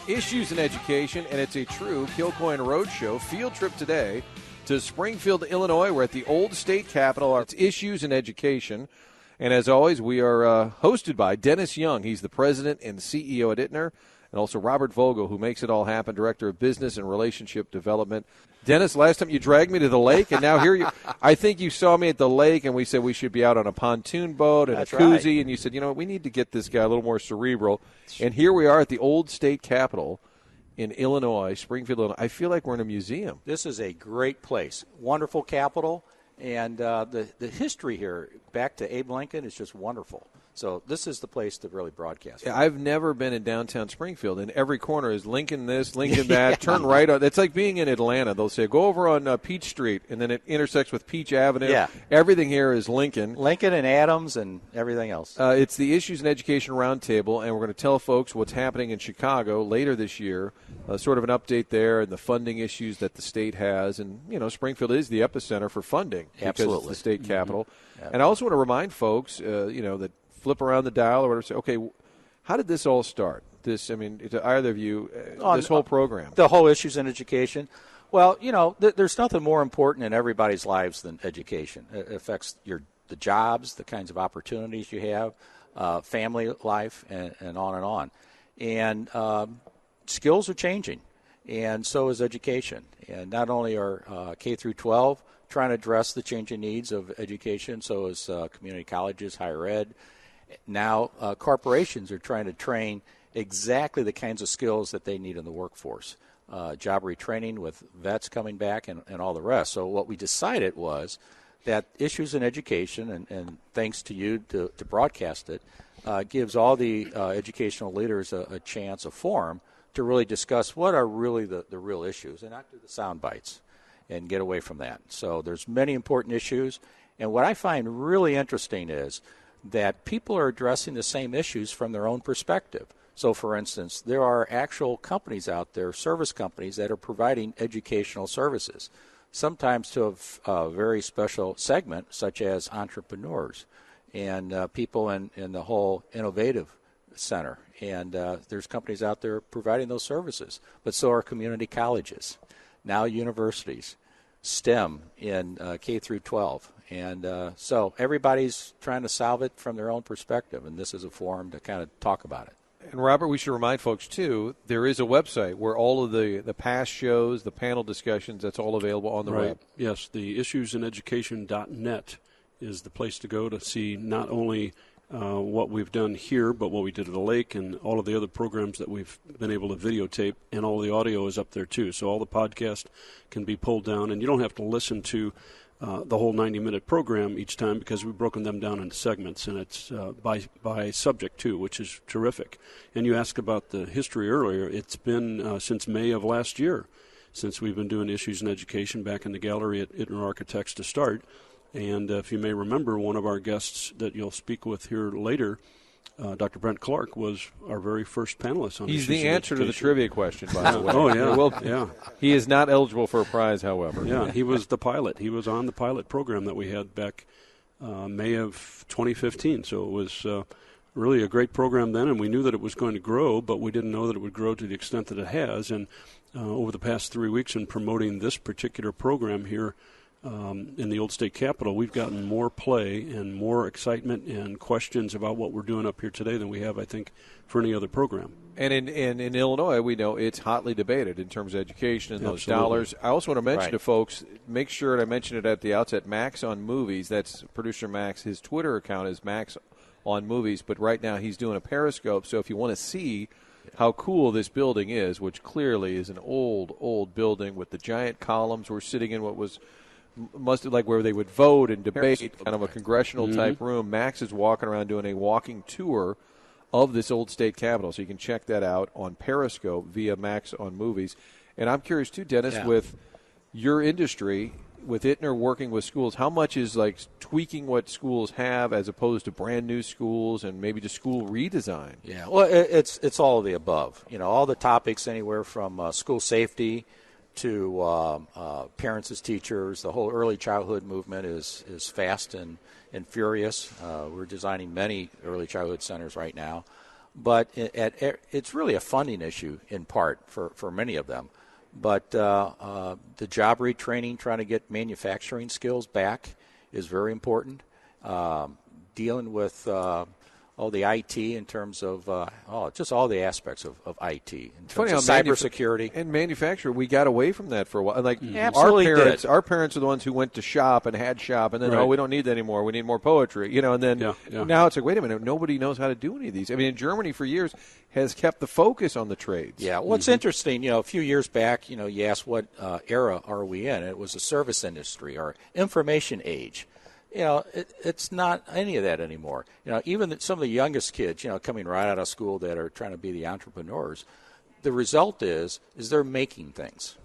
Issues in education, and it's a true Kilcoyne Roadshow field trip today to Springfield, Illinois. We're at the old state capitol. It's Issues in Education. And as always, we are hosted by Dennis Young. He's the president and CEO at Ittner, and also Robert Vogel, who makes it all happen, director of business and relationship development. Dennis, last time you dragged me to the lake, and now here you – I think you saw me at the lake, and we said we should be out on a pontoon boat and That's a koozie, right. and you said, you know, we need to get this guy a little more cerebral. And here we are at the old state capitol in Illinois, Springfield, Illinois. I feel like we're in a museum. This is a great place. Wonderful capital, and the history here, back to Abe Lincoln, is just wonderful. So this is the place to really broadcast. I've never been in downtown Springfield, and every corner is Lincoln this, Lincoln that, turn right on. It's like being in Atlanta. They'll say, go over on Peach Street, and then it intersects with Peach Avenue. Yeah. Everything here is Lincoln. Lincoln and Adams and everything else. It's the Issues in Education Roundtable, and we're going to tell folks what's happening in Chicago later this year, sort of an update there and the funding issues that the state has. And, you know, Springfield is the epicenter for funding because Absolutely. it's the state capital. Yeah. And I also want to remind folks, that flip around the dial or whatever, say, okay, how did this all start? To either of you, this whole program. The whole Issues in Education. Well, there's nothing more important in everybody's lives than education. It affects the jobs, the kinds of opportunities you have, family life, and on and on. And skills are changing, and so is education. And not only are K through 12 trying to address the changing needs of education, so is community colleges, higher ed. Now corporations are trying to train exactly the kinds of skills that they need in the workforce. Job retraining with vets coming back and all the rest. So what we decided was that Issues in Education, and thanks to you to broadcast it, gives all the educational leaders a chance, a forum, to really discuss what are really the real issues and not do the sound bites and get away from that. So there's many important issues. And what I find really interesting is that people are addressing the same issues from their own perspective. So, for instance, there are actual companies out there, service companies, that are providing educational services, sometimes to a very special segment, such as entrepreneurs and people in the whole innovative center. And there's companies out there providing those services. But so are community colleges, now universities, STEM in K through 12. And so everybody's trying to solve it from their own perspective, and this is a forum to kind of talk about it. And, Robert, we should remind folks, too, there is a website where all of the past shows, the panel discussions, that's all available on the web. Yes, the issueseneducation.net is the place to go to see not only what we've done here, but what we did at the lake and all of the other programs that we've been able to videotape, and all the audio is up there, too. So all the podcast can be pulled down, and you don't have to listen to the whole 90-minute program each time because we've broken them down into segments, and it's by subject, too, which is terrific. And you asked about the history earlier. It's been since May of last year since we've been doing Issues in Education back in the gallery at Ittner Architects to start. And if you may remember, one of our guests that you'll speak with here later, Dr. Brent Clark, was our very first panelist on He's Issues the in answer to the Education. trivia question, by the way. Oh, yeah. Well, yeah. He is not eligible for a prize, however. Yeah, he was the pilot. He was on the pilot program that we had back May of 2015. So it was really a great program then, and we knew that it was going to grow, but we didn't know that it would grow to the extent that it has. And over the past 3 weeks in promoting this particular program here in the old state capitol, we've gotten more play and more excitement and questions about what we're doing up here today than we have, I think, for any other program. And in Illinois, we know it's hotly debated in terms of education and those dollars. I also want to mention to folks, make sure, and I mentioned it at the outset, Max on Movies, that's producer Max, his Twitter account is Max on Movies, but right now he's doing a Periscope, so if you want to see how cool this building is, which clearly is an old building with the giant columns, we're sitting in what must have like where they would vote and debate, kind of a congressional type room. Max is walking around doing a walking tour of this old state capitol, so you can check that out on Periscope via Max on Movies. And I'm curious too, Dennis, with your industry, with Ittner working with schools, how much is like tweaking what schools have as opposed to brand new schools and maybe just school redesign? Yeah, well, it's all of the above. All the topics, anywhere from school safety to parents as teachers. The whole early childhood movement is fast and furious. We're designing many early childhood centers right now. But it's really a funding issue in part for many of them. But the job retraining, trying to get manufacturing skills back is very important. Dealing with the IT in terms of just all the aspects of IT in terms of cybersecurity and manufacturing. We got away from that for a while. Like Absolutely our parents are the ones who went to shop and had shop, and then we don't need that anymore. We need more poetry, And then now it's like, wait a minute, nobody knows how to do any of these. I mean, in Germany for years has kept the focus on the trades. Yeah, what's interesting, a few years back, you asked what era are we in? It was the service industry or information age. It's not any of that anymore. Even some of the youngest kids, coming right out of school that are trying to be the entrepreneurs, the result is they're making things.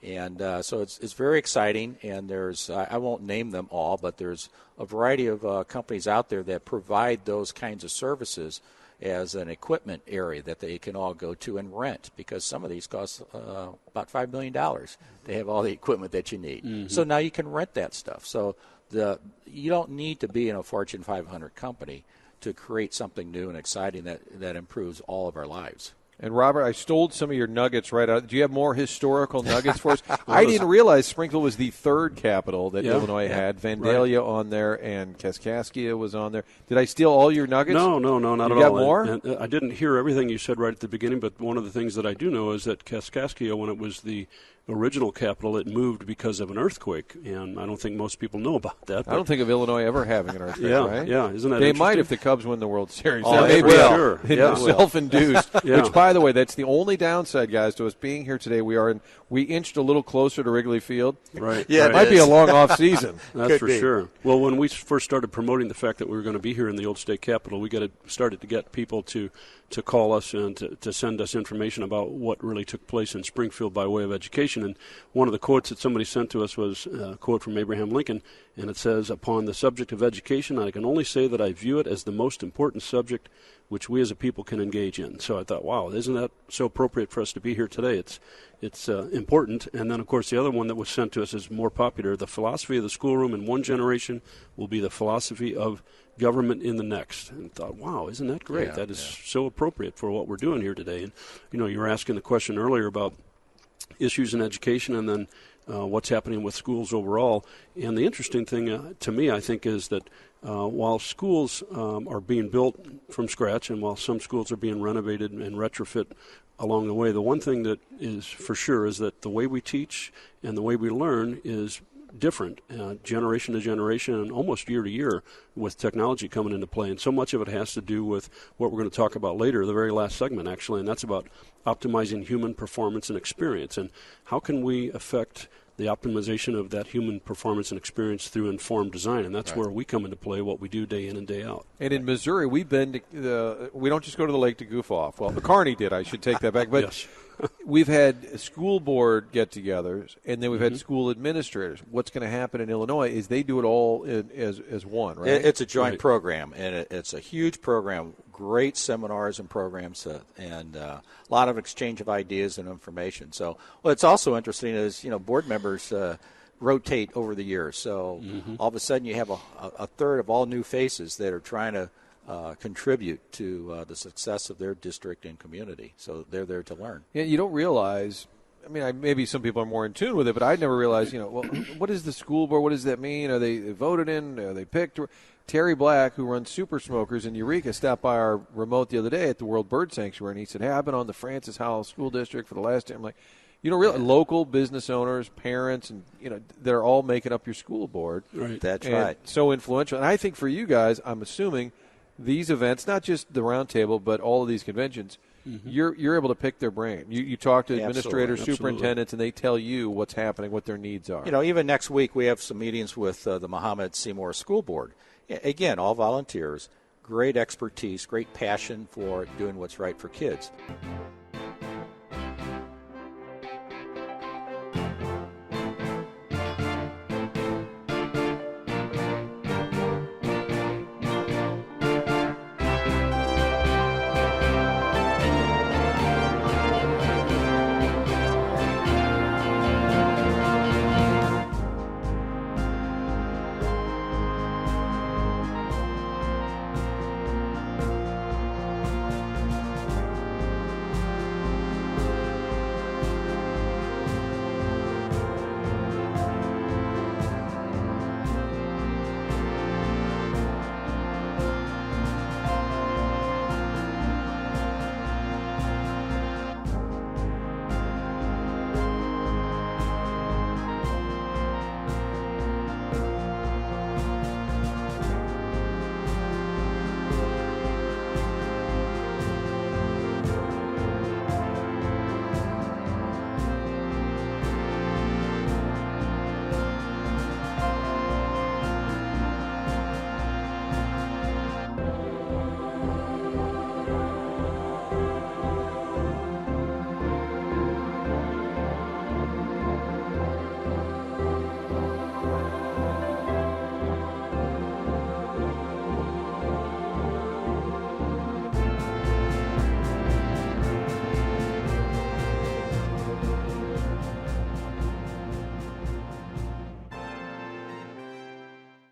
And so it's very exciting, and there's I won't name them all, but there's a variety of companies out there that provide those kinds of services as an equipment area that they can all go to and rent, because some of these cost about $5 million to have all the equipment that you need. Mm-hmm. So now you can rent that stuff. So you don't need to be in a Fortune 500 company to create something new and exciting that improves all of our lives. And, Robert, I stole some of your nuggets right out. Do you have more historical nuggets for us? I didn't realize Springfield was the third capital that Illinois had. Vandalia on there and Kaskaskia was on there. Did I steal all your nuggets? No, not at all. You got more? And I didn't hear everything you said right at the beginning, but one of the things that I do know is that Kaskaskia, when it was the original capital, it moved because of an earthquake, and I don't think most people know about that. I don't think of Illinois ever having an earthquake, right? Yeah, isn't that They interesting? might if the Cubs win the World Series. Oh, they will. Sure. Yeah. Self-induced, which, by the way, that's the only downside, guys, to us being here today. We inched a little closer to Wrigley Field. Right. Yeah, it might be a long off season. That's for sure. Well, when we first started promoting the fact that we were going to be here in the old state capitol, we started to get people to call us and to send us information about what really took place in Springfield by way of education. And one of the quotes that somebody sent to us was a quote from Abraham Lincoln, and it says, "Upon the subject of education, I can only say that I view it as the most important subject which we as a people can engage in." So I thought, wow, isn't that so appropriate for us to be here today? It's important. And then, of course, the other one that was sent to us is more popular. The philosophy of the schoolroom in one generation will be the philosophy of government in the next. And thought, wow, isn't that great? That is so appropriate for what we're doing here today. And, you were asking the question earlier about issues in education and then what's happening with schools overall. And the interesting thing to me, I think, is that while schools are being built from scratch and while some schools are being renovated and retrofit along the way, the one thing that is for sure is that the way we teach and the way we learn is different generation to generation and almost year to year with technology coming into play. And so much of it has to do with what we're going to talk about later, the very last segment actually, and that's about optimizing human performance and experience. And how can we affect the optimization of that human performance and experience through informed design? And that's where we come into play, what we do day in and day out. And in Missouri, we've been we don't just go to the lake to goof off. Well, McCarney did. I should take that back. But yes. We've had school board get-togethers, and then we've had school administrators. What's going to happen in Illinois is they do it all as one, right? It's a joint program, and it's a huge program, great seminars and programs, and a lot of exchange of ideas and information. So what's also interesting is, board members rotate over the years. So all of a sudden you have a third of all new faces that are trying to contribute to the success of their district and community. So they're there to learn. Yeah, you don't realize. I mean, maybe some people are more in tune with it, but I'd never realized. Well, what is the school board? What does that mean? Are they voted in? Are they picked? Terry Black, who runs Super Smokers in Eureka, stopped by our remote the other day at the World Bird Sanctuary, and he said, "Hey, I've been on the Francis Howell School District for the last." I'm like, you don't realize local business owners, parents, and they're all making up your school board. Right. That's right. So influential, and I think for you guys, I'm assuming these events, not just the roundtable, but all of these conventions, you're able to pick their brain. You talk to administrators, superintendents, and they tell you what's happening, what their needs are. Even next week we have some meetings with the Muhammad Seymour School Board. Again, all volunteers, great expertise, great passion for doing what's right for kids.